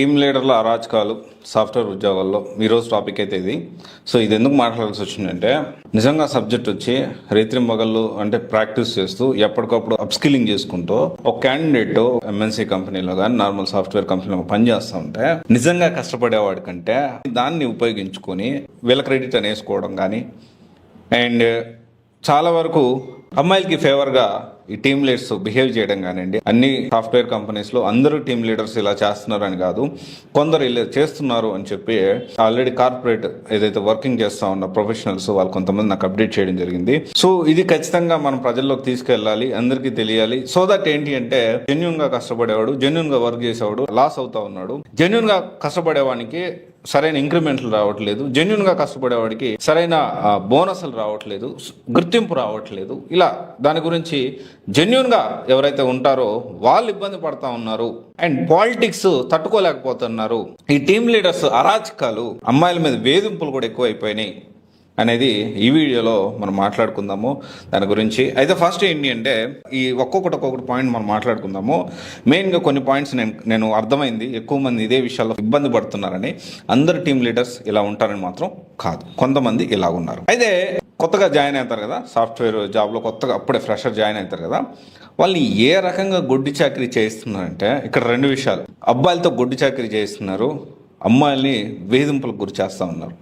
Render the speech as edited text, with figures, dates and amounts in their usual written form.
Team లీడర్ల అరాచకాలు software ఉద్యోగాల్లో ఈరోజు టాపిక్ అయితే ఇది. సో ఇది ఎందుకు మాట్లాడాల్సి వచ్చిందంటే, నిజంగా సబ్జెక్ట్ వచ్చి రేత్రింబగళ్ళు అంటే ప్రాక్టీస్ చేస్తూ ఎప్పటికప్పుడు అప్స్కిల్లింగ్ చేసుకుంటూ ఒక క్యాండిడేట్ ఎంఎన్సీ కంపెనీలో కానీ నార్మల్ సాఫ్ట్వేర్ కంపెనీలో పనిచేస్తూ ఉంటే నిజంగా కష్టపడేవాడి కంటే దాన్ని ఉపయోగించుకొని వీళ్ళ క్రెడిట్ అని వేసుకోవడం కానీ, అండ్ చాలా వరకు అమ్మాయిలకి ఫేవర్గా ఈ టీమ్ లీడర్స్ బిహేవ్ చేయడం కానివ్వండి. అన్ని సాఫ్ట్వేర్ కంపెనీస్లో అందరూ టీమ్ లీడర్స్ ఇలా చేస్తున్నారు అని కాదు, కొందరు ఇలా చేస్తున్నారు అని చెప్పి ఆల్రెడీ కార్పొరేట్ ఏదైతే వర్కింగ్ చేస్తూ ఉన్న ప్రొఫెషనల్స్ వాళ్ళు కొంతమంది నాకు అప్డేట్ చేయడం జరిగింది. సో ఇది ఖచ్చితంగా మనం ప్రజల్లోకి తీసుకెళ్ళాలి, అందరికీ తెలియాలి. సో దట్ ఏంటి అంటే, జెన్యున్ గా కష్టపడేవాడు, జెన్యున్ గా వర్క్ చేసేవాడు లాస్ అవుతా ఉన్నాడు, జెన్యున్ గా కష్టపడేవానికి సరైన ఇంక్రిమెంట్లు రావట్లేదు, జెన్యున్ గా కష్టపడేవాడికి సరైన బోనస్లు రావట్లేదు, గుర్తింపు రావట్లేదు. ఇలా దాని గురించి జెన్యున్ గా ఎవరైతే ఉంటారో వాళ్ళు ఇబ్బంది పడతా ఉన్నారు, అండ్ పాలిటిక్స్ తట్టుకోలేకపోతున్నారు. ఈ టీమ్ లీడర్స్ అరాచకాలు, అమ్మాయిల మీద వేధింపులు కూడా ఎక్కువైపోయినాయి అనేది ఈ వీడియోలో మనం మాట్లాడుకుందాము దాని గురించి. అయితే ఫస్ట్ ఏంటి అంటే, ఈ ఒక్కొక్కటి పాయింట్ మనం మాట్లాడుకుందాము. మెయిన్గా కొన్ని పాయింట్స్ నేను అర్థమైంది, ఎక్కువ మంది ఇదే విషయాల్లో ఇబ్బంది పడుతున్నారని. అందరు టీమ్ లీడర్స్ ఇలా ఉంటారని మాత్రం కాదు, కొంతమంది ఇలా ఉన్నారు. అయితే కొత్తగా జాయిన్ అవుతారు కదా సాఫ్ట్వేర్ జాబ్లో, కొత్తగా అప్పుడే ఫ్రెషర్ జాయిన్ అవుతారు కదా, వాళ్ళని ఏ రకంగా గొడ్డి చాకరీ చేయిస్తున్నారంటే, ఇక్కడ రెండు విషయాలు. అబ్బాయిలతో గొడ్డి చాకరీ చేయిస్తున్నారు, అమ్మాయిల్ని వేధింపులకు గురి చేస్తూ ఉన్నారు.